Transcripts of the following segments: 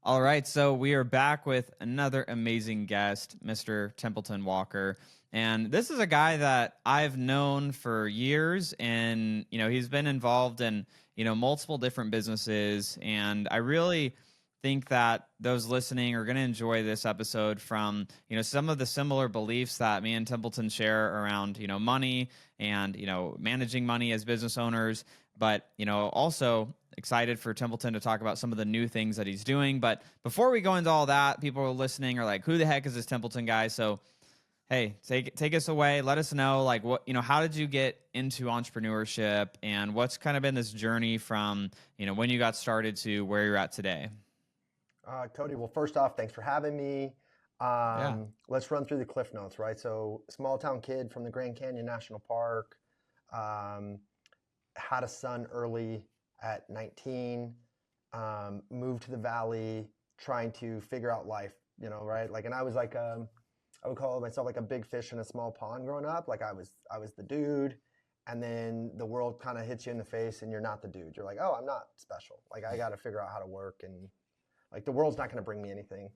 All right, so we are back with another amazing guest, Mr. Templeton Walker. And this is a guy that I've known for years, and he's been involved in multiple different businesses, and I really think that those listening are going to enjoy this episode from some of the similar beliefs that me and Templeton share around money and managing money as business owners, but also excited for Templeton to talk about some of the new things that he's doing. But before we go into all that, people are listening are like, who the heck is this Templeton guy? So hey, take us away. Let us know, like, what how did you get into entrepreneurship, and what's kind of been this journey from when you got started to where you're at today. Cody, well, first off, thanks for having me. Yeah. Let's run through the cliff notes, right? So, small town kid from the Grand Canyon National Park, had a son early at 19, moved to the valley, trying to figure out life, right? Like, and I was like, I would call myself like a big fish in a small pond growing up. Like I was the dude, and then the world kind of hits you in the face, and you're not the dude. You're like, oh, I'm not special. Like I got to figure out how to work, and like the world's not going to bring me anything.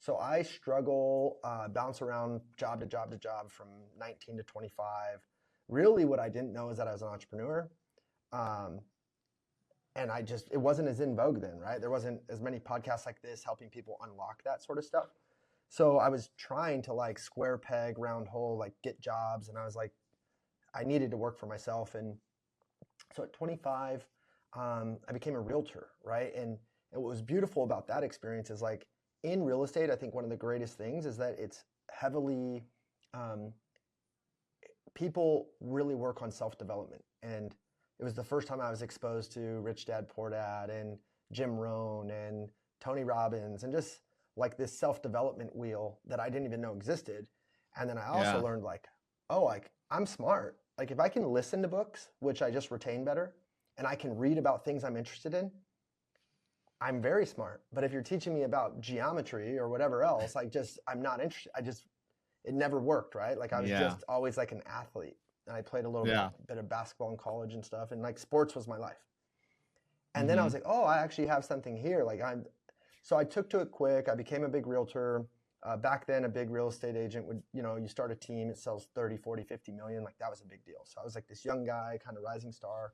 So I struggle, bounce around job to job to job from 19 to 25. Really, what I didn't know is that I was an entrepreneur. And it wasn't as in vogue then, right? There wasn't as many podcasts like this helping people unlock that sort of stuff. So I was trying to like square peg, round hole, like get jobs. And I was like, I needed to work for myself. And so at 25, I became a realtor, right? And what was beautiful about that experience is like in real estate, I think one of the greatest things is that it's heavily, people really work on self-development. And it was the first time I was exposed to Rich Dad Poor Dad and Jim Rohn and Tony Robbins and just like this self-development wheel that I didn't even know existed. And then I also learned like, oh, like I'm smart. Like if I can listen to books, which I just retain better, and I can read about things I'm interested in, I'm very smart. But if you're teaching me about geometry or whatever else, I'm not interested. It never worked, right? Like I was just always like an athlete. And I played a little bit of basketball in college and stuff. And like sports was my life. And then I was like, oh, I actually have something here. So I took to it quick. I became a big realtor. Back then, a big real estate agent would, you start a team, it sells 30, 40, 50 million. Like that was a big deal. So I was like this young guy, kind of rising star.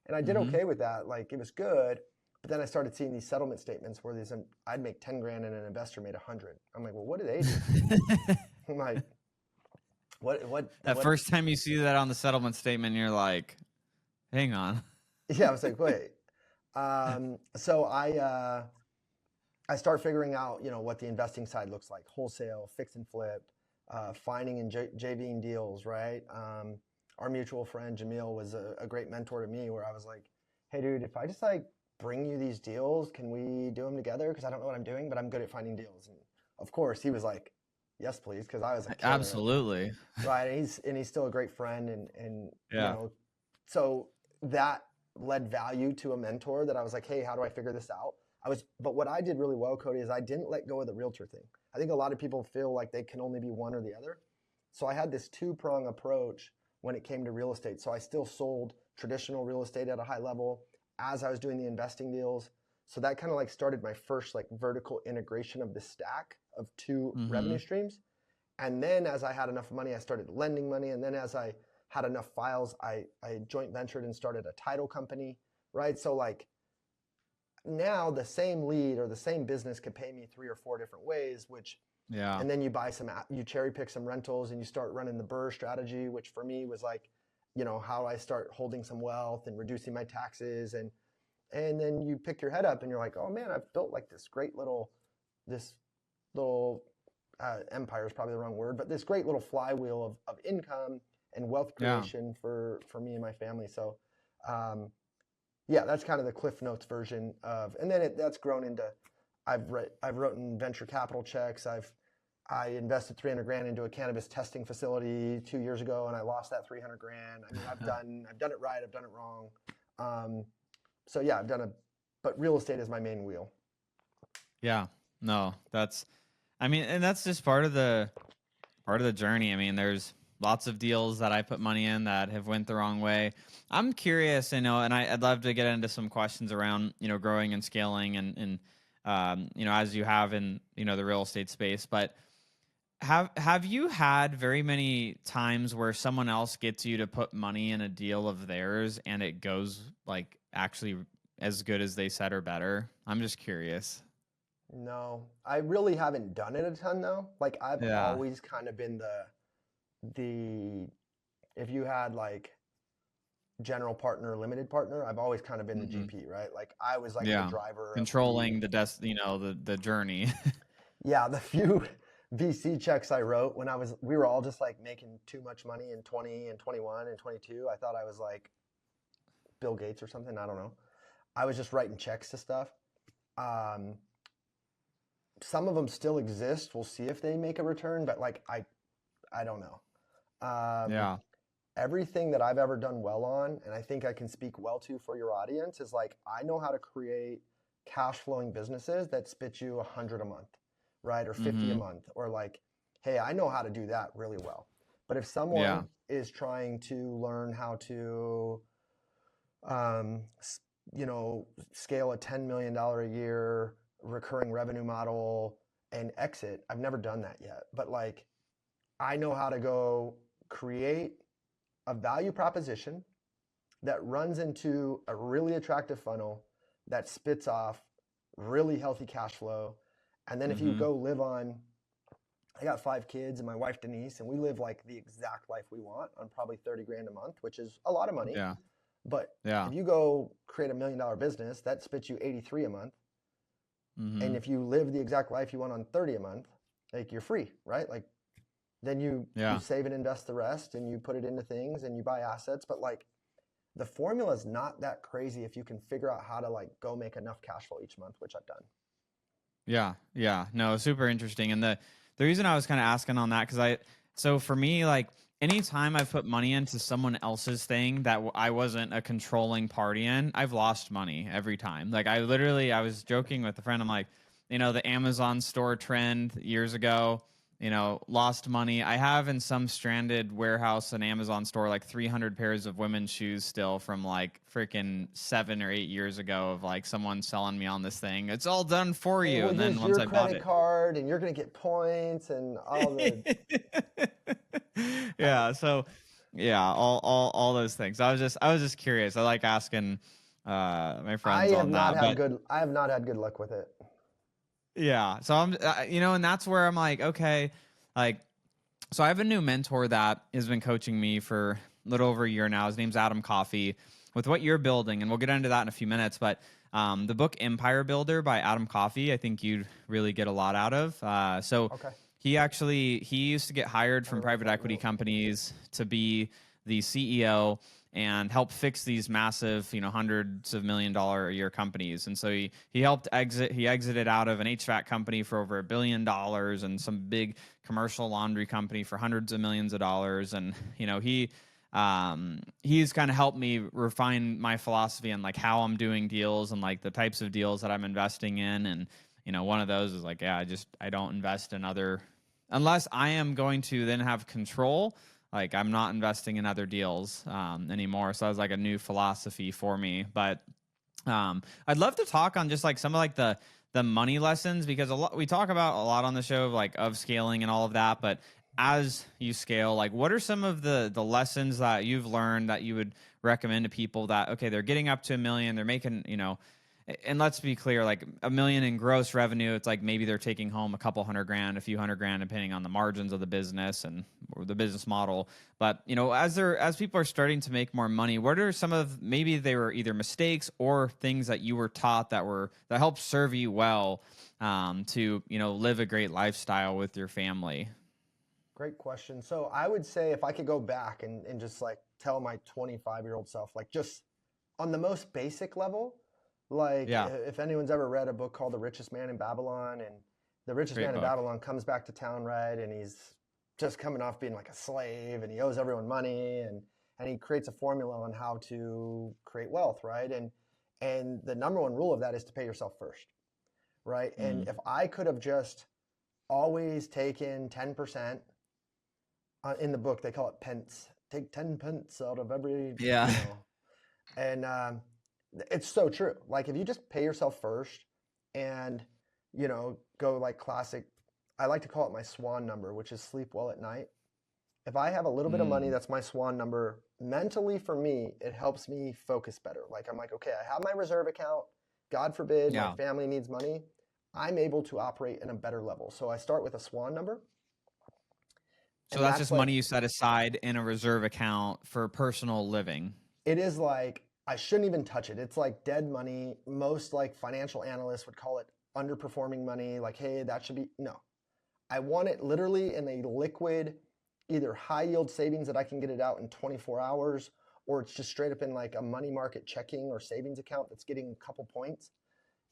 And I did okay with that. Like it was good. But then I started seeing these settlement statements where I'd make 10 grand and an investor made 100. I'm like, well, what do they do? I'm like, what? First time you see that on the settlement statement, you're like, hang on. Yeah, I was like, wait. So I start figuring out, what the investing side looks like: wholesale, fix and flip, finding and JVing deals, right? Our mutual friend Jamil was a great mentor to me, where I was like, hey, dude, if I just like bring you these deals, can we do them together? Because I don't know what I'm doing, but I'm good at finding deals. And of course, he was like, yes, please, because I was a killer. Absolutely. Right, and he's still a great friend, and so that led value to a mentor that I was like, hey, how do I figure this out? But what I did really well, Cody, is I didn't let go of the realtor thing. I think a lot of people feel like they can only be one or the other. So I had this two-prong approach when it came to real estate. So I still sold traditional real estate at a high level as I was doing the investing deals. So that kind of like started my first like vertical integration of the stack of two revenue streams. And then as I had enough money, I started lending money. And then as I had enough files, I joint ventured and started a title company, right? So like now the same lead or the same business could pay me 3 or 4 different ways, and then you you cherry pick some rentals and you start running the BRRRR strategy, which for me was like, how I start holding some wealth and reducing my taxes. And then you pick your head up and you're like, oh man, I've built like this little empire is probably the wrong word, but this great little flywheel of income and wealth creation for me and my family. So, that's kind of the Cliff Notes version of, and then that's grown into, I've written venture capital checks. I invested 300 grand into a cannabis testing facility 2 years ago, and I lost that 300 grand. I mean, I've done it right. I've done it wrong. But real estate is my main wheel. Yeah, no, and that's just part of the journey. I mean, there's lots of deals that I put money in that have went the wrong way. I'm curious, and I'd love to get into some questions around, growing and scaling and as you have in, the real estate space. But have you had very many times where someone else gets you to put money in a deal of theirs and it goes like actually as good as they said or better? I'm just curious. No, I really haven't done it a ton though. Like I've Yeah. always kind of been the if you had like general partner, limited partner, I've always kind of been the Hmm. GP, right? Like I was like the Yeah. driver of Controlling the journey. yeah, the few VC checks I wrote when we were all just like making too much money in 20 and 21 and 22. I thought I was like Bill Gates or something. I don't know. I was just writing checks to stuff. Um, some of them still exist. We'll see if they make a return, but like I don't know. Um, Yeah. everything that I've ever done well on, and I think I can speak well to for your audience, is like I know how to create cash flowing businesses that spit you 100 a month, right? Or 50 a Hmm. month, or like, hey, I know how to do that really well. But if Yeah. someone is trying to learn how to, um, scale a $10 million a year recurring revenue model and exit, I've never done that yet. But like, I know how to go create a value proposition that runs into a really attractive funnel that spits off really healthy cash flow. And then if you Hmm. go live on, I got 5 kids and my wife Denise, and we live like the exact life we want on probably 30 grand a month, which is a lot of money. Yeah. But Yeah. if you go create $1 million business, that spits you 83 a month. And Hmm. if you live the exact life you want on 30 a month, like you're free, right? Like then you Yeah. save and invest the rest and you put it into things and you buy assets. But like the formula is not that crazy if you can figure out how to like go make enough cash flow each month, which I've done. Yeah, yeah, no, super interesting. And the reason I was kind of asking on that because so for me, like anytime I've put money into someone else's thing that I wasn't a controlling party in, I've lost money every time. Like I was joking with a friend. I'm like, the Amazon store trend years ago. Lost money. I have in some stranded warehouse an Amazon store like 300 pairs of women's shoes still from like freaking 7 or 8 years ago of like someone selling me on this thing. It's all done for Hey, you. we'll And then use once your I bought credit it, card and you're going to get points and all the. I, yeah. So yeah, all those things. I was just curious. I like asking my friends on that, but I have not had good luck with it. yeah. So and that's where I'm like, okay, like so I have a new mentor that has been coaching me for a little over a year now. His name's Adam Coffey. With what you're building, and we'll get into that in a few minutes, but the book Empire Builder by Adam Coffey, I think you'd really get a lot out of. So Okay. he used to get hired I gotta from write private that equity note. companies to be the CEO and help fix these massive, hundreds of $1 million a year companies. And so he helped exit. He exited out of an HVAC company for over $1 billion and some big commercial laundry company for hundreds of millions of dollars. And he's kind of helped me refine my philosophy on like how I'm doing deals and like the types of deals that I'm investing in. And one of those is like, yeah, I don't invest in other unless I am going to then have control. Like I'm not investing in other deals anymore. So that was like a new philosophy for me. But I'd love to talk on just like some of like the money lessons because we talk about a lot on the show of like of scaling and all of that. But as you scale, like what are some of the lessons that you've learned that you would recommend to people that okay, they're getting up to a million, they're making and let's be clear, like a million in gross revenue, it's like maybe they're taking home a couple hundred grand, a few hundred grand, depending on the margins of the business and or the business model. But as people are starting to make more money, what are some of maybe they were either mistakes or things that you were taught that helped serve you well to live a great lifestyle with your family? Great question. So I would say if I could go back and just like tell my 25-year-old self, like just on the most basic level, like Yeah, if anyone's ever read a book called The Richest Man in Babylon, and the richest great man in book. Babylon comes back to town, right? And he's just coming off being like a slave and he owes everyone money and he creates a formula on how to create wealth, right? And the number one rule of that is to pay yourself first, right? And Mm, if I could have just always taken 10%, in the book they call it pence, take 10 pence out of every, yeah. and it's so true. Like if you just pay yourself first and go like classic. I like to call it my swan number, which is sleep well at night. If I have a little bit of money, Mm. that's my swan number. Mentally, for me, it helps me focus better. Like, I'm like, okay, I have my reserve account. God forbid my Yeah. family needs money. I'm able to operate in a better level. So I start with a swan number. So And that's that's just like, money you set aside in a reserve account for personal living. it is like, I shouldn't even touch it. It's like dead money. Most like financial analysts would call it underperforming money. Like, hey, that should be, no. I want it literally in a liquid, either high yield savings that I can get it out in 24 hours, or it's just straight up in like a money market checking or savings account that's getting a couple points.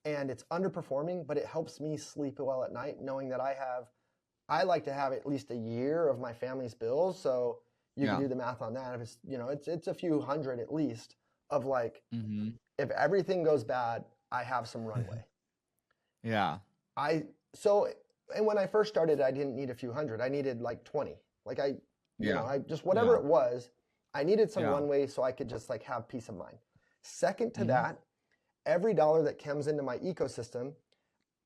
And it's underperforming, but it helps me sleep well at night knowing that I like to have at least a year of my family's bills. So you can Yeah. do the math on that. If it's a few hundred at least of like, Mm-hmm. if everything goes bad, I have some runway. Yeah. I so and when I first started, I didn't need a few hundred. I needed like 20. Like Yeah. I just whatever Yeah. it was, I needed some Yeah. runway so I could just like have peace of mind. Second to Mm-hmm. that, every dollar that comes into my ecosystem,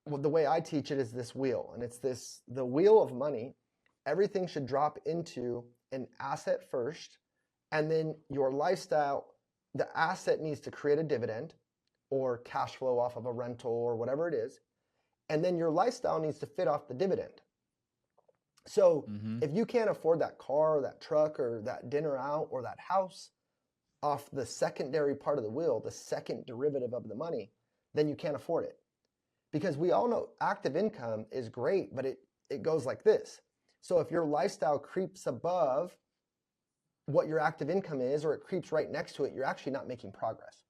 well, the way I teach it is this wheel, and it's the wheel of money. Everything should drop into an asset first, and then your lifestyle, the asset needs to create a dividend or cash flow off of a rental or whatever it is. And then your lifestyle needs to fit off the dividend. So Mm-hmm. if you can't afford that car or that truck or that dinner out or that house off the secondary part of the wheel, the second derivative of the money, then you can't afford it. Because we all know active income is great, but it goes like this. So if your lifestyle creeps above what your active income is, or it creeps right next to it, you're actually not making progress.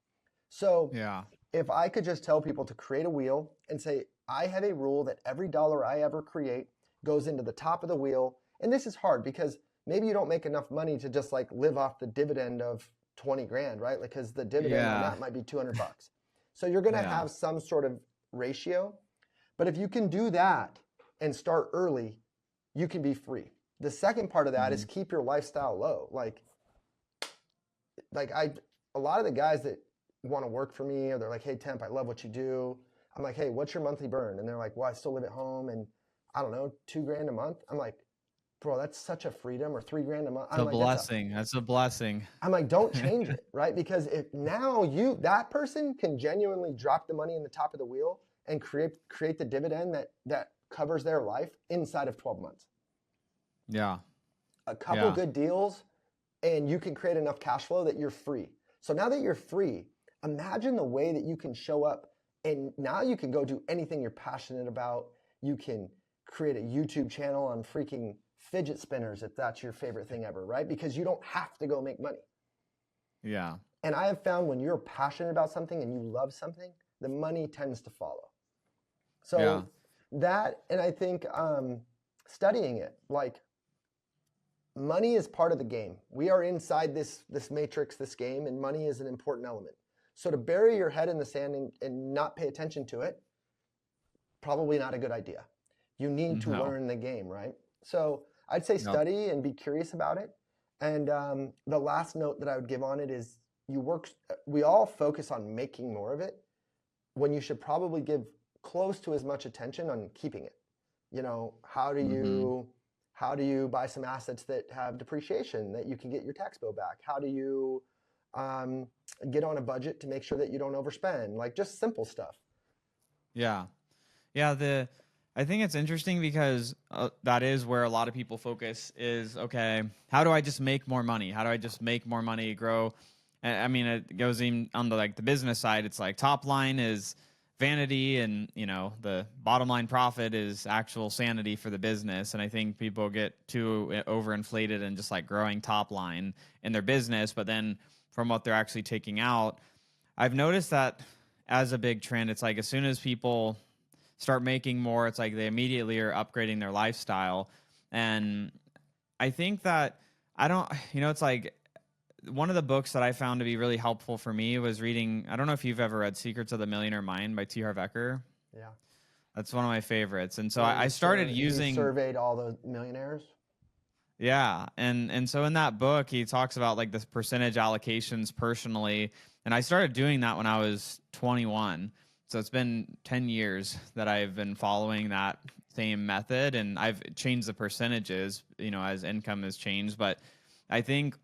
So Yeah. if I could just tell people to create a wheel and say, I have a rule that every dollar I ever create goes into the top of the wheel. And this is hard because maybe you don't make enough money to just like live off the dividend of 20 grand, right? Like, because the dividend on Yeah. that might be 200 bucks. So you're going to Yeah. have some sort of ratio. But if you can do that and start early, you can be free. The second part of that is Mm-hmm. keep your lifestyle low. A lot of the guys that want to work for me, or they're like, hey, Temp, I love what you do. I'm like, hey, what's your monthly burn? And they're like, well, I still live at home and I don't know, 2 grand a month. I'm like, bro, that's such a freedom, or 3 grand a month. It's a blessing. That's a blessing. I'm like, don't change it, right? Because if now that person can genuinely drop the money in the top of the wheel and create the dividend that covers their life inside of 12 months. Yeah. A couple good deals, and you can create enough cash flow that you're free. So now that you're free, imagine the way that you can show up, and now you can go do anything you're passionate about. You can create a YouTube channel on freaking fidget spinners if that's your favorite thing ever, right? Because you don't have to go make money. Yeah. And I have found when you're passionate about something and you love something, the money tends to follow. So that, and I think studying it, like, money is part of the game. We are inside this matrix, this game, and money is an important element. So to bury your head in the sand and not pay attention to it, probably not a good idea. You need to No. learn the game, right? So I'd say study and be curious about it. And the last note that I would give on it is we all focus on making more of it when you should probably give close to as much attention on keeping it. How do you buy some assets that have depreciation that you can get your tax bill back? How do you get on a budget to make sure that you don't overspend? Like, just simple stuff. Yeah. Yeah. I think it's interesting because that is where a lot of people focus is, okay, how do I just make more money? How do I just make more money, grow? I mean, it goes even on the business side. It's like top line is vanity, and the bottom line profit is actual sanity for the business. And I think people get too overinflated and just like growing top line in their business, but then from what they're actually taking out, I've noticed that as a big trend, it's like as soon as people start making more, it's like they immediately are upgrading their lifestyle. And I think that it's like one of the books that I found to be really helpful for me was reading, I don't know if you've ever read Secrets of the Millionaire Mind by T. Harv Eker. Yeah. That's one of my favorites. And so I started using... He surveyed all the millionaires. Yeah. And so in that book, he talks about like the percentage allocations personally. And I started doing that when I was 21. so it's been 10 years that I've been following that same method, and I've changed the percentages, as income has changed. But I think,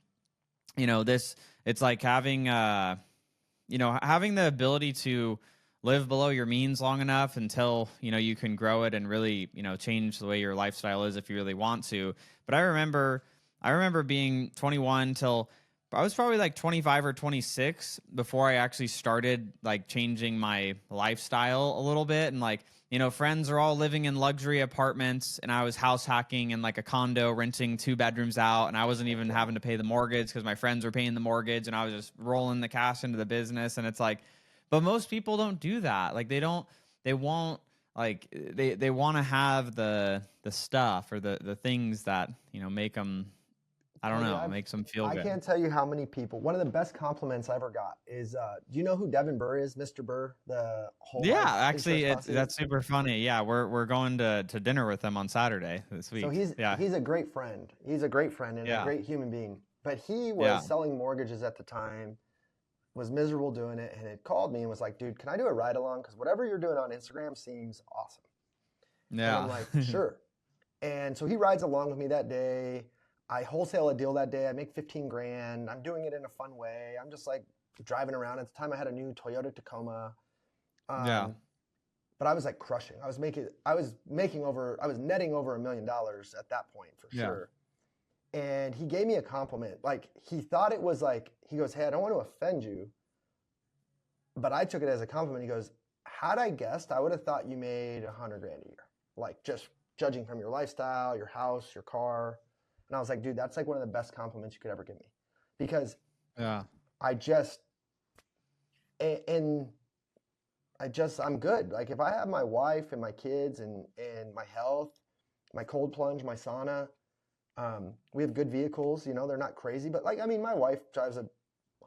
this, it's like having, having the ability to live below your means long enough until, you can grow it and really, change the way your lifestyle is if you really want to. But I remember being 21 till I was probably like 25 or 26 before I actually started like changing my lifestyle a little bit. And like, friends are all living in luxury apartments, and I was house hacking in like a condo, renting 2 bedrooms out. And I wasn't even having to pay the mortgage because my friends were paying the mortgage, and I was just rolling the cash into the business. And it's like, but most people don't do that. Like they won't like, they want to have the stuff or the things that, make them, I don't Cody, know, makes them feel I good. can't tell you how many people. One of the best compliments I ever got is, do you know who Devin Burr is, Mr. Burr, the whole Yeah, life actually, insurance posse? that's super funny. Yeah, we're going to dinner with them on Saturday this So week. Yeah, he's a great friend. He's a great friend and a yeah, great human being. But he yeah, was selling mortgages at the time, was miserable doing it, and had called me and was like, "Dude, can I do a ride along? Because whatever you're doing on Instagram seems awesome." And I'm yeah, like, "Sure." And so he rides along with me that day. I wholesale a deal that day. I make 15 grand. I'm doing it in a fun way. I'm just like driving around. At the time, I had a new Toyota Tacoma. yeah. Um, but I was like crushing. I was netting over $1 million at that point for Yeah. sure. And he gave me a compliment. Like he thought it was like, he goes, "Hey, I don't want to offend you," but I took it as a compliment. He goes, "Had I guessed, I would have thought you made 100 grand a year. Like just judging from your lifestyle, your house, your car." And I was like, "Dude, that's like one of the best compliments you could ever give me," because Yeah. I just, and I'm good. Like if I have my wife and my kids and my health, my cold plunge, my sauna, we have good vehicles. They're not crazy, but like I mean, my wife drives a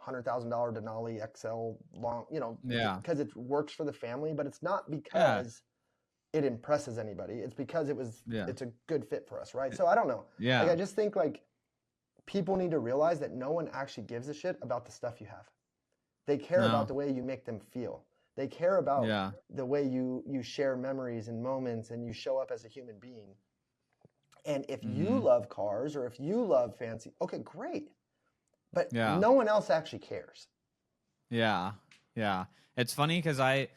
$100,000 Denali XL long, Yeah. because it works for the family. But it's not Yeah. because it impresses anybody. It's because Yeah. it's a good fit for us, right? So I don't know. Like Yeah. I just think like people need to realize that no one actually gives a shit about the stuff you have. They care about No. the way you make them feel. They care about Yeah. the way you share memories and moments and you show up as a human being. And if you Hmm. love cars or if you love fancy, okay, great. But Yeah. no one else actually cares. Yeah. Yeah. It's funny because I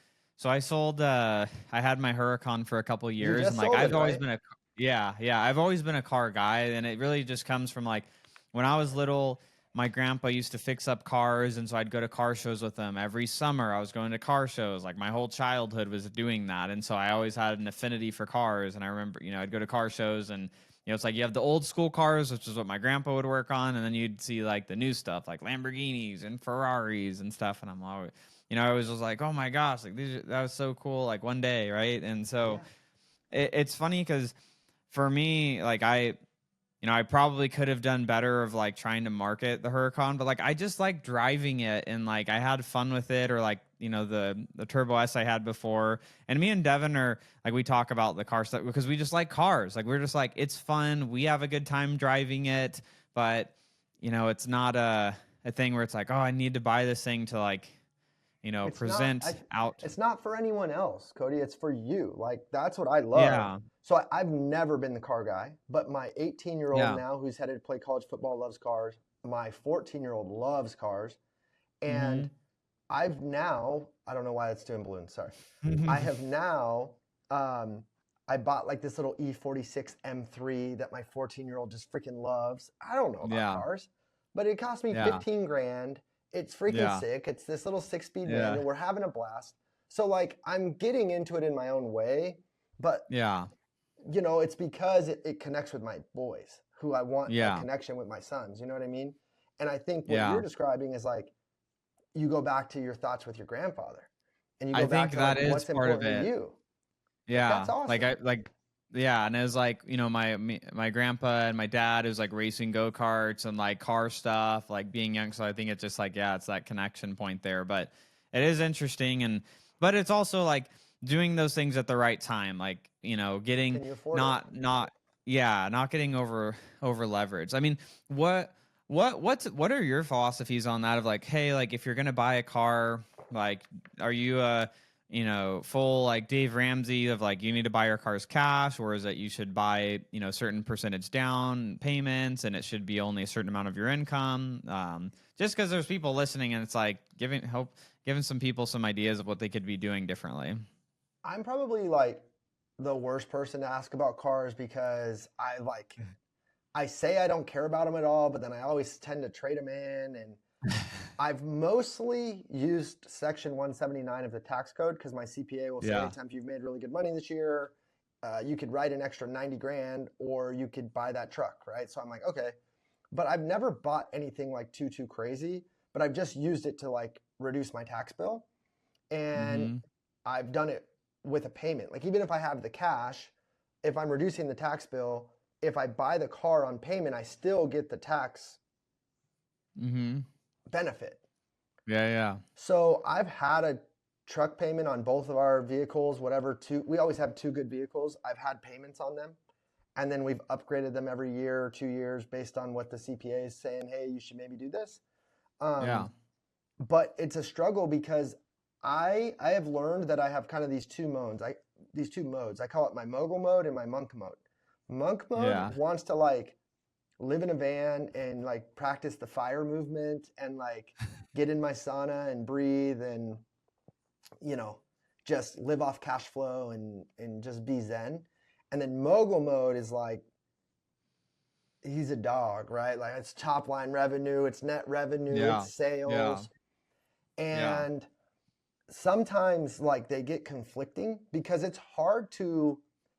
sold, I had my Huracan for a couple You years, just and like sold it, I've always right? been yeah, I've always been a car guy, and it really just comes from like when I was little. My grandpa used to fix up cars, and so I'd go to car shows with him every summer. I was going to car shows, like my whole childhood was doing that, and so I always had an affinity for cars. And I remember, I'd go to car shows, and it's like you have the old school cars, which is what my grandpa would work on, and then you'd see like the new stuff, like Lamborghinis and Ferraris and stuff. And I'm always, I was just like, oh my gosh, like that was so cool, like one day, right? And so Yeah. it's funny because for me, like I probably could have done better of like trying to market the Huracan, but like I just like driving it, and like I had fun with it, or like the Turbo S I had before. And me and Devin are like, we talk about the car stuff because we just like cars. Like we're just like, it's fun, we have a good time driving it, but it's not a thing where it's like, oh, I need to buy this thing to like It's not present I, out. it's not for anyone else, Cody. It's for you. Like that's what I love. Yeah, So I've never been the car guy, but my 18-year-old yeah. now who's headed to play college football loves cars. My 14-year-old loves cars. And Mm-hmm. I've now, I don't know why it's doing balloons, sorry. I have now, um, I bought like this little E46 M3 that my 14-year-old just freaking loves. I don't know about Yeah, cars, but it cost me yeah, 15 grand. It's freaking yeah, sick. It's this little 6-speed yeah, manual. We're having a blast. So like I'm getting into it in my own way, but yeah, it's because it connects with my boys who I want a yeah, connection with my sons. You know what I mean? And I think what you're yeah. describing is like you go back to your thoughts with your grandfather and you I go back think to like that is what's part of important to it. you. Like Yeah, that's like awesome. I like yeah, and it was like my grandpa and my dad, it was like racing go karts and like car stuff, like being young. So I think it's just like, yeah, it's that connection point there. But it is interesting, and but it's also like doing those things at the right time, like getting Can you afford it? not yeah, not getting over leveraged. I mean, what are your philosophies on that of like, hey, like if you're gonna buy a car, like are you full like Dave Ramsey of like you need to buy your cars cash, or is that you should buy, certain percentage down payments and it should be only a certain amount of your income. Just because there's people listening and it's like giving some people some ideas of what they could be doing differently. I'm probably like the worst person to ask about cars because I say I don't care about them at all, but then I always tend to trade them in. And I've mostly used Section 179 of the tax code because my CPA will say, Yeah. hey, Temp, you've made really good money this year. You could write an extra 90 grand or you could buy that truck, right? So I'm like, okay. But I've never bought anything like too crazy, but I've just used it to like reduce my tax bill. And Mm-hmm. I've done it with a payment. Like even if I have the cash, if I'm reducing the tax bill, if I buy the car on payment, I still get the tax Mm-hmm. benefit. Yeah, yeah. So I've had a truck payment on both of our vehicles, whatever, we always have two good vehicles. I've had payments on them. And then we've upgraded them every year or 2 years based on what the CPA is saying, hey, you should maybe do this. Yeah. But it's a struggle because I have learned that I have kind of these two modes. I call it my mogul mode and my monk mode. Monk mode Yeah. wants to like live in a van and like practice the fire movement and like get in my sauna and breathe and just live off cash flow and just be zen. And then mogul mode is like he's a dog, right? Like it's top line revenue, it's net revenue, Yeah. it's sales. Yeah. And sometimes like they get conflicting because it's hard to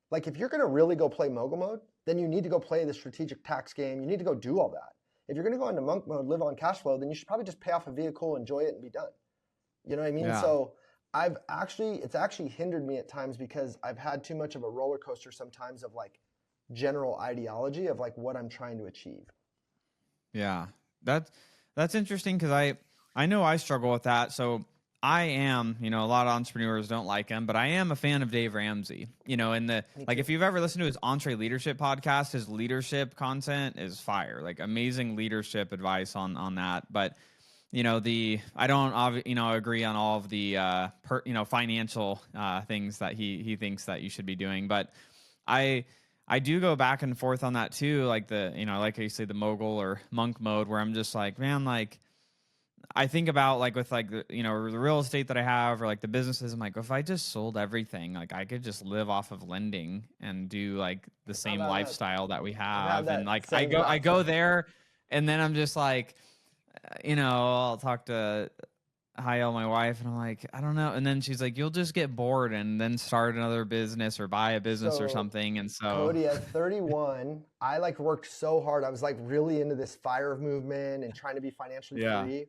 like if you're going to really go play mogul mode, then you need to go play the strategic tax game. You need to go do all that. If you're going to go into monk mode, live on cash flow, then you should probably just pay off a vehicle, enjoy it, and be done. You know what I mean? Yeah. So it's actually hindered me at times because I've had too much of a roller coaster sometimes of like general ideology of like what I'm trying to achieve. Yeah. That's interesting because I know I struggle with that. So I am, a lot of entrepreneurs don't like him, but I am a fan of Dave Ramsey. And if you've ever listened to his Entree Leadership podcast, his leadership content is fire. Like amazing leadership advice on that. But I don't agree on all of the financial things that he thinks that you should be doing, but I do go back and forth on that too, like like you say, the mogul or monk mode, where I'm just like, man, like I think about like with like the real estate that I have or like the businesses. I'm like, if I just sold everything, like I could just live off of lending and do like the same lifestyle that we have. And like I go there, and then I'm just like, I'll talk to Hayel, my wife, and I'm like, I don't know. And then she's like, you'll just get bored and then start another business or buy a business or something. And so Cody, at 31, I like worked so hard. I was like really into this fire movement and trying to be financially free.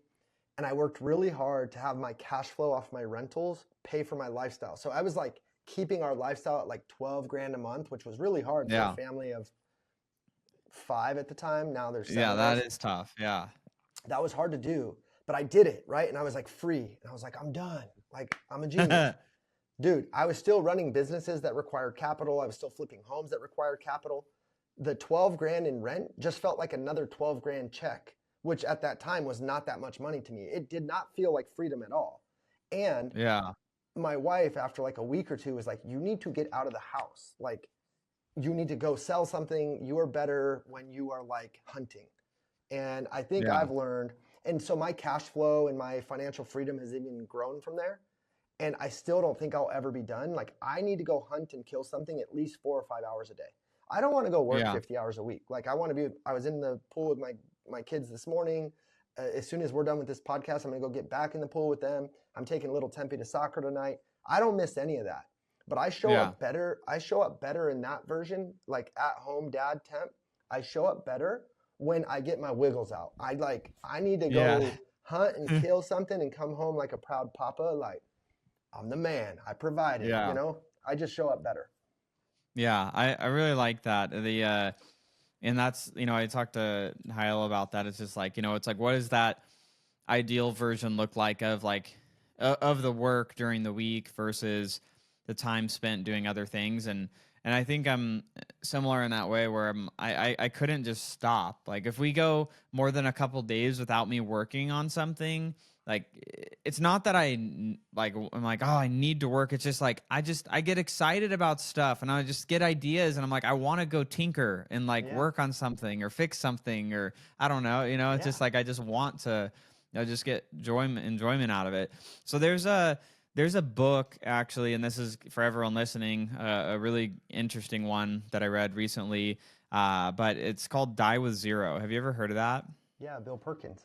And I worked really hard to have my cash flow off my rentals pay for my lifestyle. So I was like keeping our lifestyle at like 12 grand a month, which was really hard for a family of 5 at the time. Now there's 7. Yeah, that is tough. Yeah. That was hard to do, but I did it, right? And I was like free. And I was like, I'm done. Like I'm a genius. Dude, I was still running businesses that required capital. I was still flipping homes that required capital. The 12 grand in rent just felt like another 12 grand check, which at that time was not that much money to me. It did not feel like freedom at all. And my wife, after like a week or two, was like, you need to get out of the house. Like you need to go sell something. You are better when you are like hunting. And I think I've learned, and so my cash flow and my financial freedom has even grown from there. And I still don't think I'll ever be done. Like I need to go hunt and kill something at least 4 or 5 hours a day. I don't want to go work 50 hours a week. Like I was in the pool with my kids this morning. As soon as we're done with this podcast, I'm going to go get back in the pool with them. I'm taking little Tempe to soccer tonight. I don't miss any of that, but I show up better. I show up better in that version, like at home dad temp. I show up better when I get my wiggles out. I need to go hunt and kill something and come home like a proud papa. Like I'm the man. I provided, I just show up better. Yeah, I really like that. And that's, I talked to Hayel about that. It's just like, it's like, what does that ideal version look like of of the work during the week versus the time spent doing other things? And I think I'm similar in that way where I couldn't just stop. Like if we go more than a couple days without me working on something, like it's not that like I'm like, oh, I need to work. It's just like I get excited about stuff and I just get ideas and I'm like, I want to go tinker and like Yeah. work on something or fix something, or I don't know, it's Yeah. just like I just want to, just get enjoyment out of it. So there's a book actually, and this is for everyone listening, a really interesting one that I read recently, but it's called Die with Zero. Have you ever heard of that? Yeah. Bill Perkins.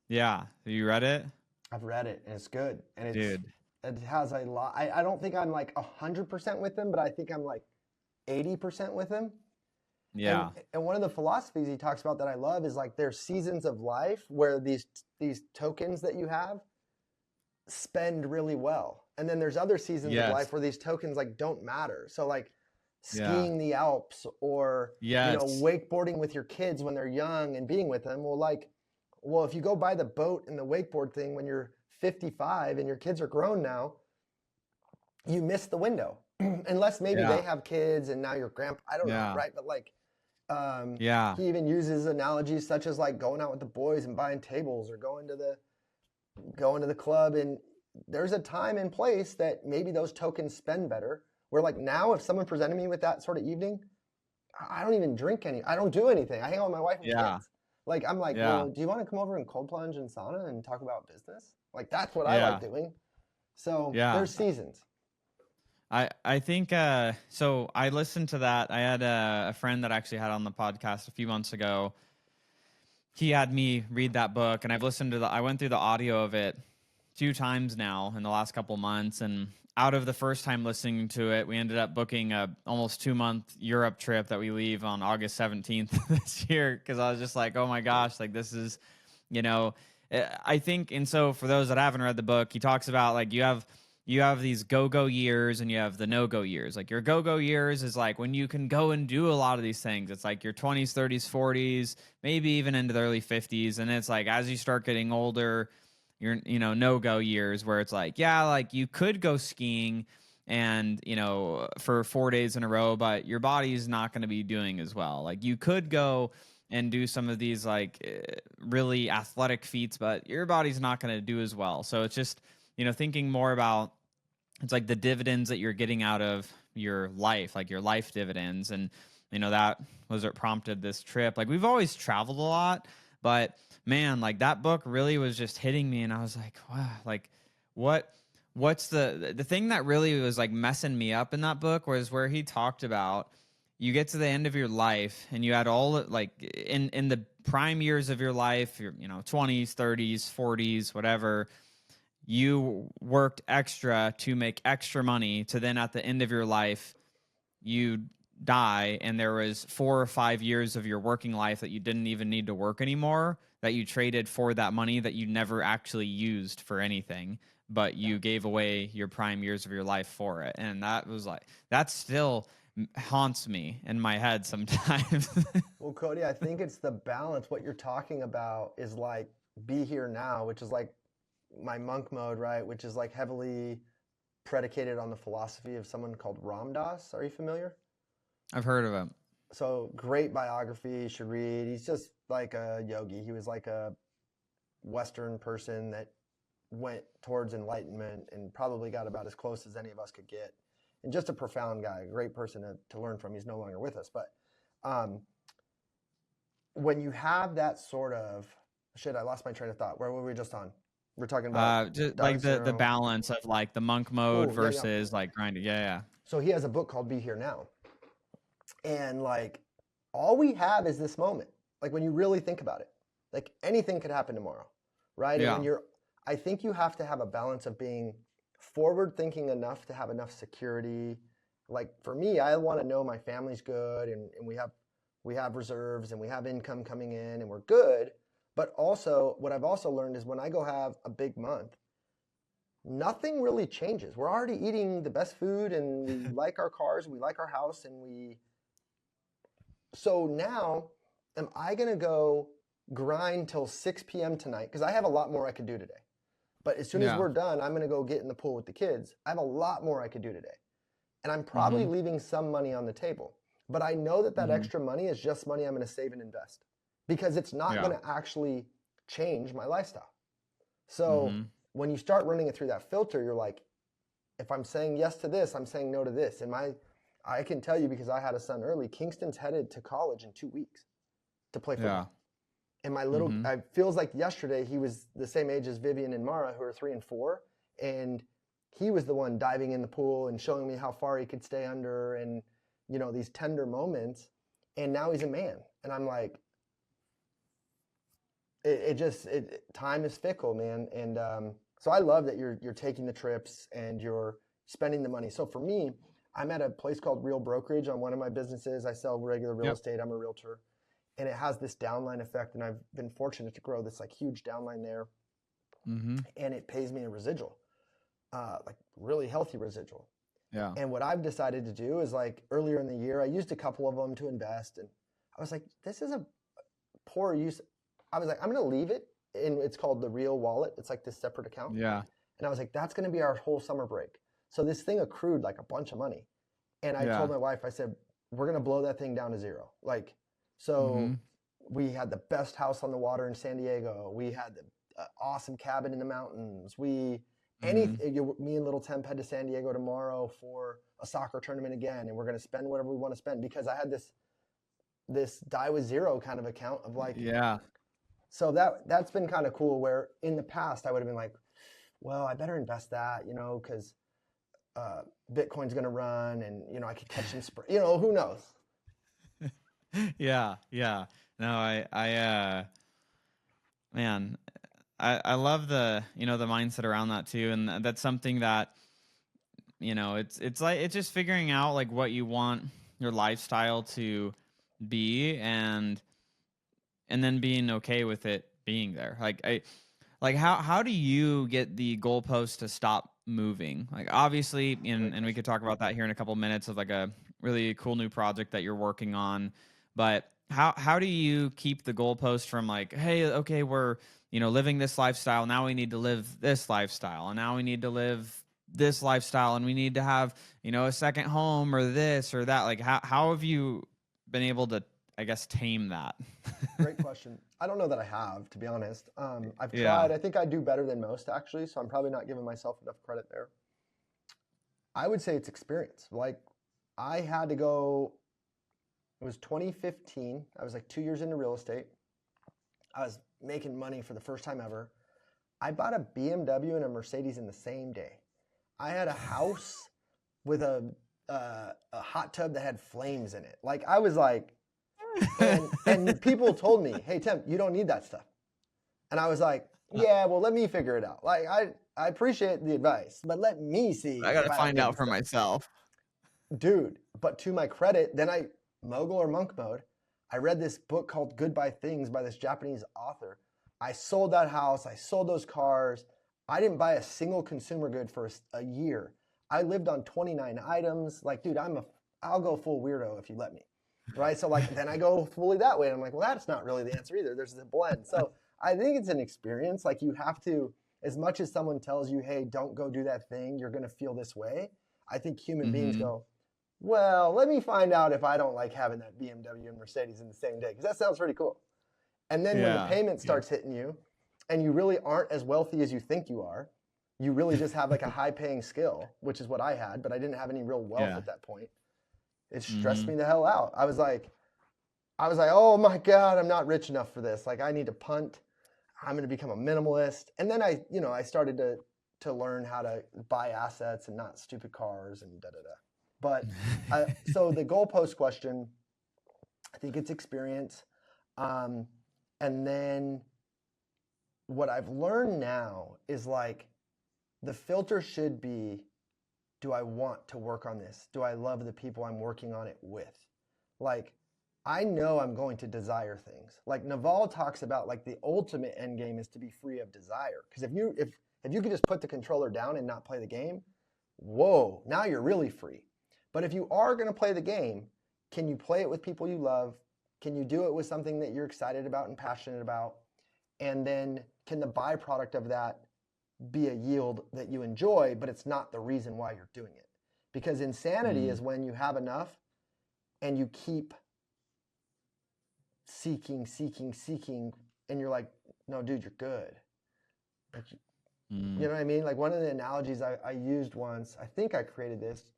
Yeah, have you read it? I've read it and it's good. And Dude. it has a lot. I don't think I'm like 100% with him, but I think I'm like 80% with him. And Yeah. and one of the philosophies he talks about that I love is like there's seasons of life where these tokens that you have spend really well. And then there's other seasons of Yes. life where these tokens like don't matter. So like Yeah. skiing the Alps or Yes. wakeboarding with your kids when they're young and being with them. Well, if you go buy the boat and the wakeboard thing when you're 55 and your kids are grown now, you miss the window. Unless maybe Yeah. they have kids and now you're grandpa. I don't know, Yeah. right? But like Yeah. he even uses analogies such as like going out with the boys and buying tables or going to the club. And there's a time and place that maybe those tokens spend better. Where like now, if someone presented me with that sort of evening, I don't even drink any. I don't do anything. I hang out with my wife and Yeah. kids. Like I'm like, Yeah. well, do you want to come over and cold plunge and sauna and talk about business? Like that's what I like Yeah. doing. So Yeah. there's seasons. I think so I listened to that. I had a friend that actually had on the podcast a few months ago. He had me read that book, and I've listened to I went through the audio of it 2 times now in the last couple months, and out of the first time listening to it, we ended up booking a almost 2 month Europe trip that we leave on August 17th this year, because I was just like, oh my gosh, like this is, you know, I think. And so for those that haven't read the book, he talks about like you have these go-go years and you have the no-go years. Like your go-go years is like when you can go and do a lot of these things. It's like your 20s, 30s, 40s, maybe even into the early 50s. And it's like as you start getting older, your no-go years where it's like, yeah, like you could go skiing and for 4 days in a row, but your body's not going to be doing as well. Like you could go and do some of these like really athletic feats, but your body's not going to do as well. So it's just thinking more about, it's like the dividends that you're getting out of your life, like your life dividends. And that was what prompted this trip. Like we've always traveled a lot, but man, like that book really was just hitting me, and I was like, wow, like what's the thing that really was like messing me up in that book was where he talked about you get to the end of your life and you had all like in the prime years of your life, your 20s, 30s, 40s, whatever, you worked extra to make extra money to then at the end of your life you die, and there was 4 or 5 years of your working life that you didn't even need to work anymore, that you traded for that money that you never actually used for anything, but you gave away your prime years of your life for it. And that was like, that still haunts me in my head sometimes. Well, Cody, I think it's the balance. What you're talking about is like be here now, which is like my monk mode, right? Which is like heavily predicated on the philosophy of someone called Ram Dass. Are you familiar? I've heard of him. So great biography, you should read. He's just like a yogi. He was like a Western person that went towards enlightenment and probably got about as close as any of us could get. And just a profound guy, a great person to learn from. He's no longer with us. But when you have that sort of, shit, I lost my train of thought. Where were we just on? We're talking about Just Dao like the Zero. balance of like the monk mode Oh, yeah, yeah. versus like grinding. Yeah. So he has a book called Be Here Now. And like all we have is this moment. Like when you really think about it, like anything could happen tomorrow, right? Yeah. And when I think you have to have a balance of being forward thinking enough to have enough security. Like for me, I want to know my family's good and we have reserves and we have income coming in and we're good. But also what I've also learned is when I go have a big month, nothing really changes. We're already eating the best food and we like our cars, we like our house, so now am I going to go grind till 6 p.m. tonight? Because I have a lot more I could do today. But as soon as we're done, I'm going to go get in the pool with the kids. I have a lot more I could do today. And I'm probably leaving some money on the table. But I know that extra money is just money I'm going to save and invest because it's not going to actually change my lifestyle. So Mm-hmm. when you start running it through that filter, you're like, if I'm saying yes to this, I'm saying no to this. And I can tell you, because I had a son early, Kingston's headed to college in 2 weeks to play Yeah. football. And my little, Mm-hmm. it feels like yesterday he was the same age as Vivian and Mara, who are 3 and 4. And he was the one diving in the pool and showing me how far he could stay under, and, you know, these tender moments. And now he's a man. And I'm like, time is fickle, man. And so I love that you're taking the trips and you're spending the money. So for me, I'm at a place called Real Brokerage on one of my businesses. I sell regular real Yep. estate. I'm a realtor, and it has this downline effect. And I've been fortunate to grow this like huge downline there, Mm-hmm. and it pays me a residual, like really healthy residual. Yeah. And what I've decided to do is, like, earlier in the year, I used a couple of them to invest, and I was like, this is a poor use. I was like, I'm going to leave it. And it's called the Real Wallet. It's like this separate account. Yeah. And I was like, that's going to be our whole summer break. So this thing accrued like a bunch of money. And I told my wife, I said, we're going to blow that thing down to zero. Like, so we had the best house on the water in San Diego. We had the awesome cabin in the mountains. Me and little Temp head to San Diego tomorrow for a soccer tournament again. And we're going to spend whatever we want to spend, because I had this die with zero kind of account of like, Yeah. so that's been kind of cool, where in the past I would have been like, well, I better invest that, you know, because Bitcoin's going to run, and, you know, I could catch some you know, who knows? Yeah. Yeah. No, man, I love the, you know, the mindset around that too. And that's something that, you know, it's like, it's just figuring out like what you want your lifestyle to be, and then being okay with it being there. Like how do you get the goalpost to stop moving? Like, obviously, and we could talk about that here in a couple of minutes, of like a really cool new project that you're working on. But how do you keep the goalpost from like, hey, okay, we're, you know, living this lifestyle, now we need to live this lifestyle, and now we need to live this lifestyle, and we need to have, you know, a second home or this or that. Like, how have you been able to, I guess, tame that? Great question. I don't know that I have, to be honest. I've Yeah. tried. I think I do better than most, actually, so I'm probably not giving myself enough credit there. I would say it's experience. Like, I had to go, it was 2015. I was like 2 years into real estate. I was making money for the first time ever. I bought a BMW and a Mercedes in the same day. I had a house with a hot tub that had flames in it. Like, I was like, and people told me, hey, Tim, you don't need that stuff. And I was like, yeah, well, let me figure it out. Like, I appreciate the advice, but let me see. I got to if find don't out need for stuff. myself. Dude, but to my credit, then I, mogul or monk mode, I read this book called Goodbye Things by this Japanese author. I sold that house. I sold those cars. I didn't buy a single consumer good for a year. I lived on 29 items. Like, dude, I'll go full weirdo if you let me. Right? So like, then I go fully that way. And I'm like, well, that's not really the answer either. There's a blend. So I think it's an experience. Like, you have to, as much as someone tells you, hey, don't go do that thing, you're going to feel this way. I think human beings go, well, let me find out if I don't like having that BMW and Mercedes in the same day, because that sounds pretty cool. And then when the payment starts hitting you, and you really aren't as wealthy as you think you are, you really just have like a high paying skill, which is what I had, but I didn't have any real wealth at that point. It stressed me the hell out. I was like, oh my God, I'm not rich enough for this. Like, I need to punt. I'm going to become a minimalist. And then I started to learn how to buy assets and not stupid cars and da da da. But so the goalpost question, I think it's experience. And then what I've learned now is, like, the filter should be, do I want to work on this? Do I love the people I'm working on it with? Like, I know I'm going to desire things. Like, Naval talks about, like, the ultimate end game is to be free of desire. Because if you could just put the controller down and not play the game, whoa, now you're really free. But if you are going to play the game, can you play it with people you love? Can you do it with something that you're excited about and passionate about? And then can the byproduct of that be a yield that you enjoy, but it's not the reason why you're doing it? Because insanity is when you have enough and you keep seeking, and you're like, no, dude, you're good. Like, Mm. you know what I mean? Like one of the analogies I used once, I think I created this.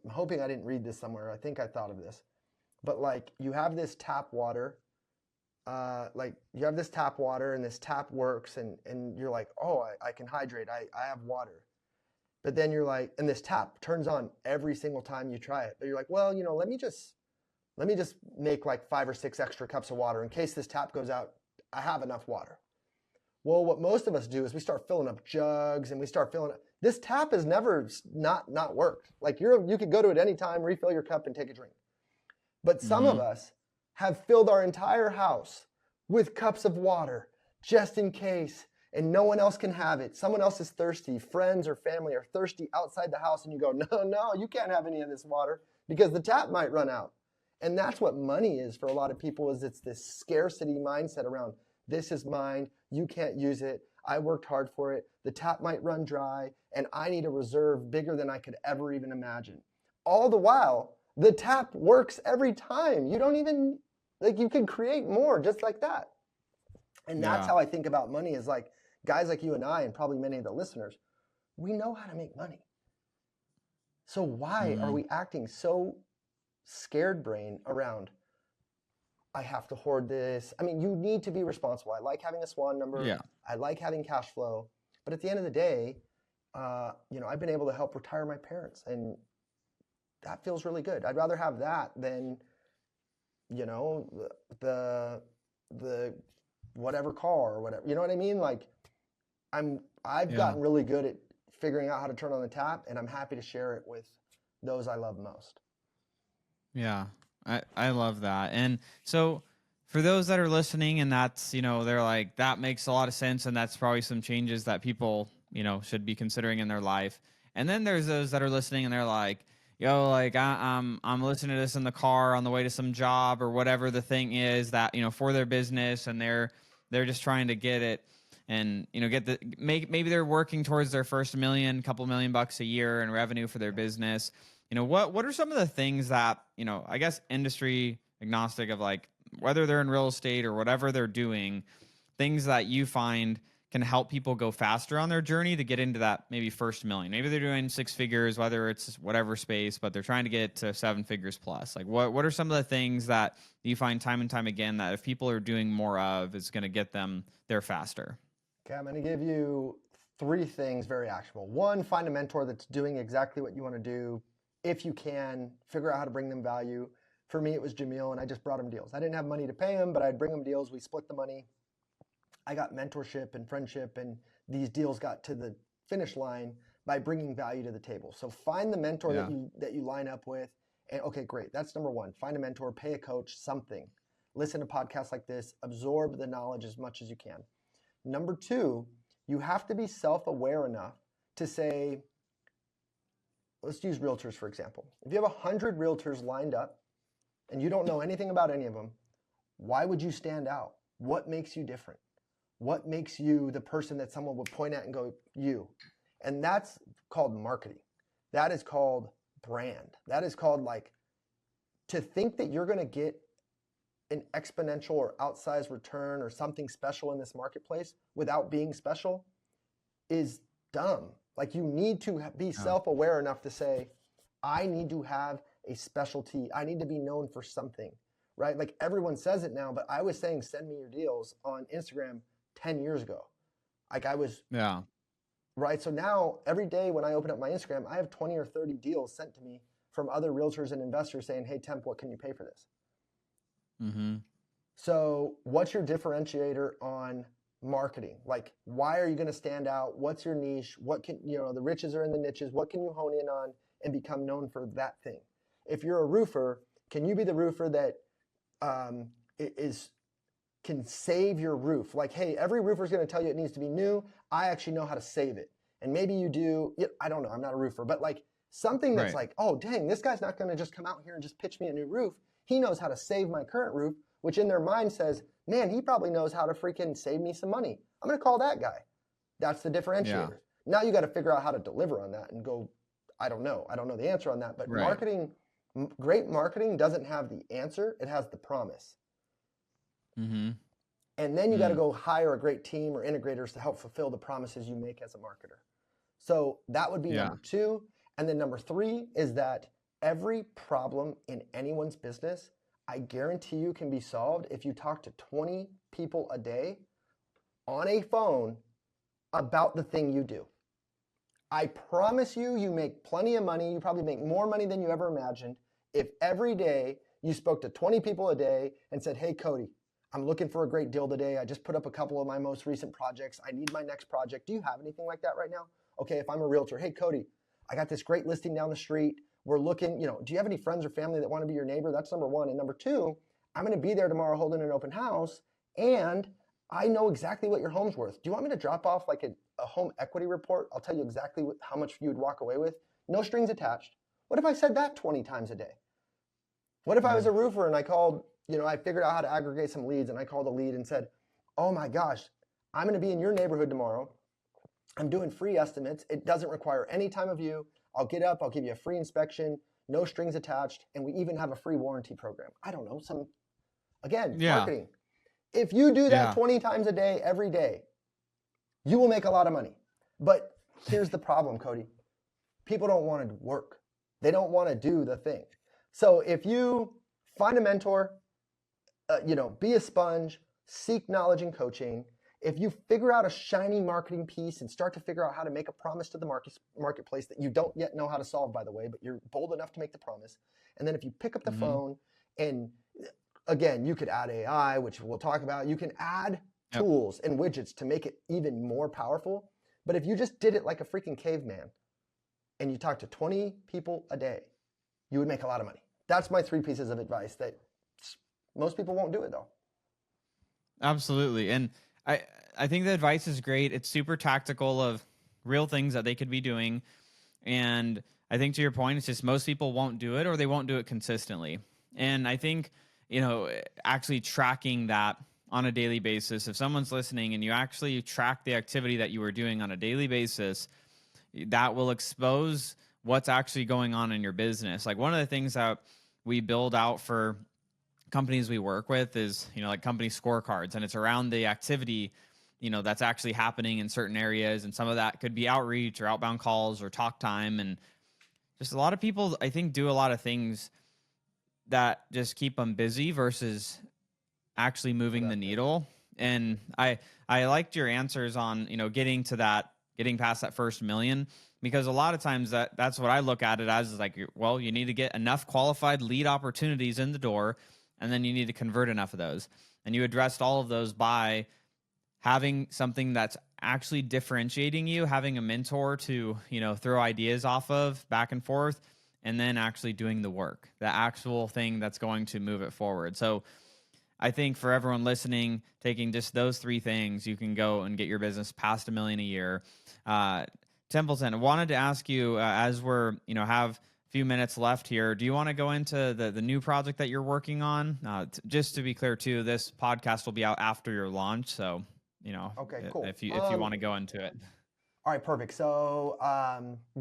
I'm hoping I didn't read this somewhere. I think I thought of this. But like you have this tap water, like you have this tap water and this tap works and you're like, oh, I can hydrate. I have water. But then you're like, and this tap turns on every single time you try it. But you're like, well, you know, let me just make like 5 or 6 extra cups of water in case this tap goes out. I have enough water. Well, what most of us do is we start filling up jugs and we start filling up. This tap has never not worked. Like you could go to it anytime, refill your cup and take a drink. But some of Mm-hmm. us have filled our entire house with cups of water just in case, and no one else can have it. Someone else is thirsty. Friends or family are thirsty outside the house, and you go, no, you can't have any of this water because the tap might run out. And that's what money is for a lot of people, is it's this scarcity mindset around, this is mine, you can't use it, I worked hard for it, the tap might run dry, and I need a reserve bigger than I could ever even imagine. All the while, the tap works every time. You don't even, like, you can create more just like that. And that's Yeah. how I think about money, is like guys like you and I, and probably many of the listeners, we know how to make money. So why are Mm-hmm. we acting so scared brain around, I have to hoard this? I mean, you need to be responsible. I like having a SWAN number. Yeah. I like having cash flow. But at the end of the day, you know, I've been able to help retire my parents, and that feels really good. I'd rather have that than, you know, the whatever car or whatever. You know what I mean? Like I've Yeah. gotten really good at figuring out how to turn on the tap, and I'm happy to share it with those I love most. Yeah. I love that. And so for those that are listening and that's, they're like, that makes a lot of sense. And that's probably some changes that people, should be considering in their life. And then there's those that are listening and they're like, yo, like I'm listening to this in the car on the way to some job or whatever the thing is that, for their business, and they're just trying to get it and, maybe they're working towards their first million, couple $1,000,000 a year in revenue for their business. What are some of the things that, I guess industry agnostic of, like, whether they're in real estate or whatever they're doing, things that you find can help people go faster on their journey to get into that maybe first million? Maybe they're doing 6 figures, whether it's whatever space, but they're trying to get to 7 figures plus. Like, what are some of the things that you find time and time again that if people are doing more of, is going to get them there faster? Okay, I'm going to give you 3 things very actionable. 1, find a mentor that's doing exactly what you want to do. If you can, figure out how to bring them value. For me, it was Jamil, and I just brought him deals. I didn't have money to pay him, but I'd bring him deals. We split the money. I got mentorship and friendship, and these deals got to the finish line by bringing value to the table. So find the mentor Yeah. that you line up with. And okay, great. That's number 1. Find a mentor, pay a coach, something. Listen to podcasts like this, absorb the knowledge as much as you can. Number 2, you have to be self-aware enough to say, let's use realtors, for example. If you have 100 realtors lined up and you don't know anything about any of them, why would you stand out? What makes you different? What makes you the person that someone would point at and go, you? And that's called marketing. That is called brand. That is called, like, to think that you're going to get an exponential or outsized return or something special in this marketplace without being special is dumb. Like, you need to be self-aware enough to say, I need to have a specialty. I need to be known for something, right? Like, everyone says it now, but I was saying, send me your deals on Instagram 10 years ago. Like, I was, Yeah. right? So now every day when I open up my Instagram, I have 20 or 30 deals sent to me from other realtors and investors saying, hey, Temp, what can you pay for this? Mm-hmm. So what's your differentiator on marketing? Like, why are you going to stand out? What's your niche? What can, the riches are in the niches. What can you hone in on and become known for that thing? If you're a roofer, can you be the roofer that can save your roof? Like, hey, every roofer is going to tell you it needs to be new. I actually know how to save it. And maybe you do. I don't know. I'm not a roofer, but like something that's Right. like, oh, dang, this guy's not going to just come out here and just pitch me a new roof. He knows how to save my current roof, which in their mind says, man, he probably knows how to freaking save me some money. I'm going to call that guy. That's the differentiator. Yeah. Now you got to figure out how to deliver on that and go, I don't know. I don't know the answer on that. But Right. marketing, great marketing doesn't have the answer. It has the promise. Mm-hmm. And then you got to go hire a great team or integrators to help fulfill the promises you make as a marketer. So that would be number 2. And then number 3 is that every problem in anyone's business, I guarantee you, can be solved if you talk to 20 people a day on a phone about the thing you do. I promise you, you make plenty of money. You probably make more money than you ever imagined if every day you spoke to 20 people a day and said, hey, Cody, I'm looking for a great deal today. I just put up a couple of my most recent projects. I need my next project. Do you have anything like that right now? Okay, if I'm a realtor, hey, Cody, I got this great listing down the street. We're looking, do you have any friends or family that want to be your neighbor? That's number 1. And number 2, I'm going to be there tomorrow holding an open house, and I know exactly what your home's worth. Do you want me to drop off like a home equity report? I'll tell you exactly how much you would walk away with. No strings attached. What if I said that 20 times a day? What if I was a roofer and I called, I figured out how to aggregate some leads, and I called a lead and said, oh my gosh, I'm going to be in your neighborhood tomorrow. I'm doing free estimates. It doesn't require any time of you. I'll get up, I'll give you a free inspection, no strings attached, and we even have a free warranty program. I don't know, marketing. If you do that 20 times a day, every day, you will make a lot of money. But here's the problem, Cody. People don't want to work. They don't want to do the thing. So if you find a mentor, be a sponge, seek knowledge and coaching. If you figure out a shiny marketing piece and start to figure out how to make a promise to the marketplace that you don't yet know how to solve, by the way, but you're bold enough to make the promise. And then if you pick up the phone, and again, you could add AI, which we'll talk about. You can add tools and widgets to make it even more powerful. But if you just did it like a freaking caveman and you talk to 20 people a day, you would make a lot of money. That's my 3 pieces of advice that most people won't do it, though. Absolutely. And I think the advice is great. It's super tactical of real things that they could be doing. And I think to your point, it's just most people won't do it, or they won't do it consistently. And I think, actually tracking that on a daily basis, if someone's listening and you actually track the activity that you are doing on a daily basis, that will expose what's actually going on in your business. Like one of the things that we build out for companies we work with is, like company scorecards, and it's around the activity, that's actually happening in certain areas. And some of that could be outreach or outbound calls or talk time. And just a lot of people, I think, do a lot of things that just keep them busy versus actually moving the needle. And I liked your answers on, getting past that first million, because a lot of times that's what I look at it as, is like, well, you need to get enough qualified lead opportunities in the door, and then you need to convert enough of those. And you addressed all of those by having something that's actually differentiating you, having a mentor to, throw ideas off of back and forth, and then actually doing the work, the actual thing that's going to move it forward. So I think for everyone listening, taking just those 3 things, you can go and get your business past $1 million a year. Templeton, I wanted to ask you, as we're, have few minutes left here, do you want to go into the new project that you're working on? Just to be clear too, this podcast will be out after your launch, so okay, cool. If you want to go into it. All right, perfect. So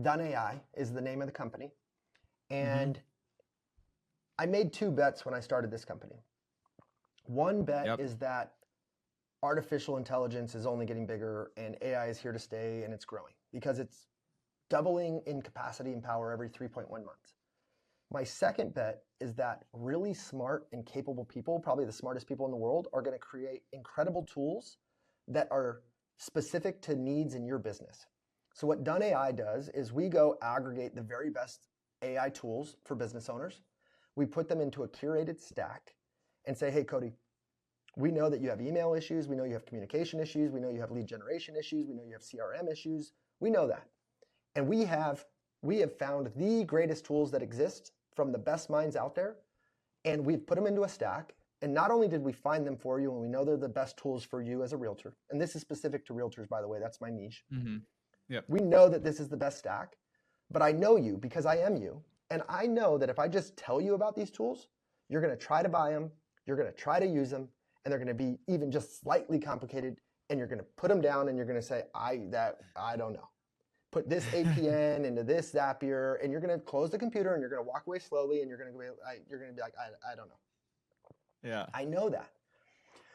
Done AI is the name of the company, and I made 2 bets when I started this company. One bet is that artificial intelligence is only getting bigger, and AI is here to stay, and it's growing because it's doubling in capacity and power every 3.1 months. My second bet is that really smart and capable people, probably the smartest people in the world, are going to create incredible tools that are specific to needs in your business. So what Done AI does is we go aggregate the very best AI tools for business owners. We put them into a curated stack and say, hey, Cody, we know that you have email issues. We know you have communication issues. We know you have lead generation issues. We know you have CRM issues. We know that. And we have found the greatest tools that exist from the best minds out there, and we've put them into a stack. And not only did we find them for you, and we know they're the best tools for you as a realtor, and this is specific to realtors, by the way, that's my niche. We know that this is the best stack, but I know you because I am you. And I know that if I just tell you about these tools, you're going to try to buy them, you're going to try to use them, and they're going to be even just slightly complicated, and you're going to put them down and you're going to say, I don't know. Put this APN into this Zapier, and you're going to close the computer and you're going to walk away slowly, and you're going to be like, I don't know. Yeah. I know that.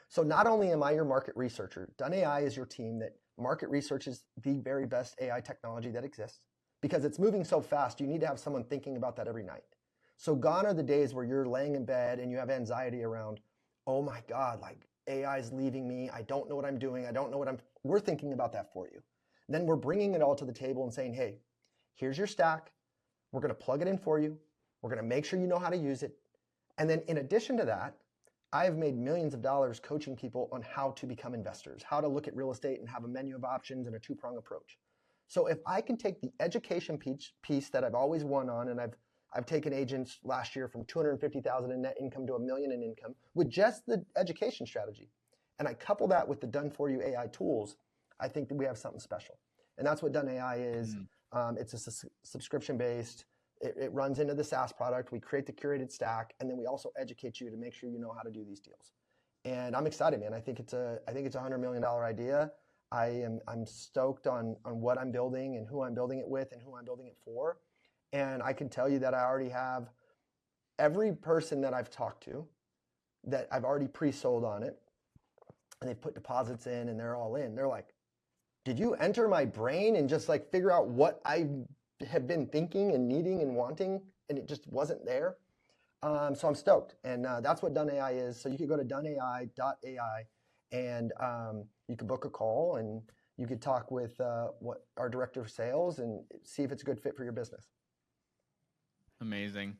So not only am I your market researcher, Done AI is your team that market researches the very best AI technology that exists. Because it's moving so fast, you need to have someone thinking about that every night. So gone are the days where you're laying in bed and you have anxiety around, oh my God, like AI is leaving me. I don't know what I'm doing. I don't know what we're thinking about that for you. Then we're bringing it all to the table and saying, hey, here's your stack. We're going to plug it in for you. We're going to make sure you know how to use it. And then in addition to that, I've made millions of dollars coaching people on how to become investors, how to look at real estate and have a menu of options and a two-prong approach. So if I can take the education piece that I've always won on, and I've taken agents last year from 250,000 in net income to $1 million in income with just the education strategy, and I couple that with the done for you AI tools, I think that we have something special. And that's what Done AI is. It's a subscription based. It runs into the SaaS product. We create the curated stack, and then we also educate you to make sure you know how to do these deals. And I'm excited, man. I think it's a $100 million idea. I'm stoked on what I'm building and who I'm building it with and who I'm building it for. And I can tell you that I already have every person that I've talked to that I've already pre-sold on it, and they've put deposits in and they're all in. They're like, did you enter my brain and just like figure out what I have been thinking and needing and wanting, and it just wasn't there? So I'm stoked, and that's what Done AI is. So you could go to doneai.ai, and you could book a call, and you could talk with what our director of sales and see if it's a good fit for your business. Amazing.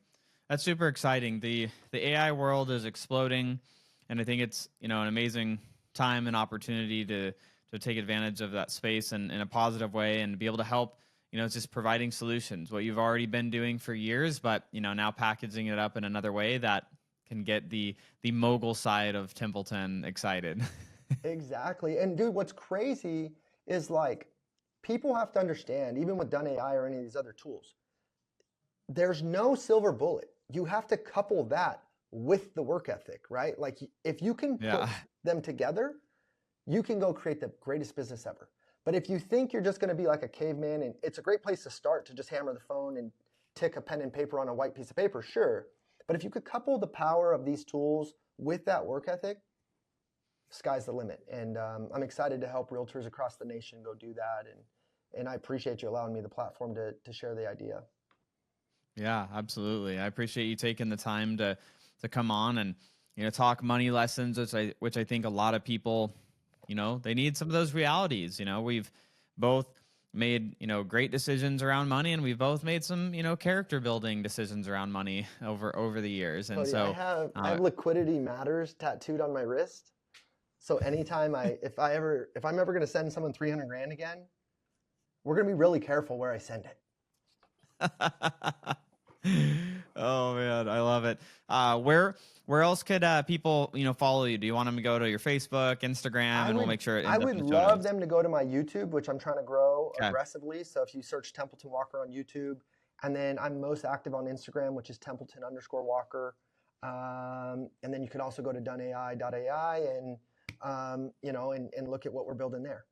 That's super exciting. The AI world is exploding, and I think it's, an amazing time and opportunity to take advantage of that space in a positive way and be able to help, it's just providing solutions, what you've already been doing for years, but, now packaging it up in another way that can get the mogul side of Templeton excited. Exactly. And dude, what's crazy is like people have to understand, even with Done AI or any of these other tools, there's no silver bullet. You have to couple that with the work ethic, right? Like if you can put them together, you can go create the greatest business ever. But if you think you're just going to be like a caveman, and it's a great place to start to just hammer the phone and tick a pen and paper on a white piece of paper, sure. But if you could couple the power of these tools with that work ethic, sky's the limit. And I'm excited to help realtors across the nation go do that. And I appreciate you allowing me the platform to share the idea. Yeah, absolutely. I appreciate you taking the time to come on and, talk money lessons, which I think a lot of people, they need some of those realities. We've both made, great decisions around money, and we've both made some, character building decisions around money over the years. And Cody, so I have liquidity matters tattooed on my wrist. So anytime if I'm ever going to send someone 300 grand again, we're going to be really careful where I send it. Oh man, I love it. Where else could people follow you? Do you want them to go to your Facebook, Instagram, and we'll make sure it ends I up would in the show love notes. them to go to my YouTube, which I'm trying to grow Okay. aggressively. So if you search Templeton Walker on YouTube, and then I'm most active on Instagram, which is Templeton_Walker. And then you can also go to doneai.ai and and look at what we're building there.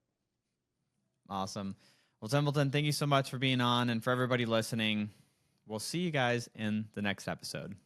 Awesome. Well, Templeton, thank you so much for being on, and for everybody listening. We'll see you guys in the next episode.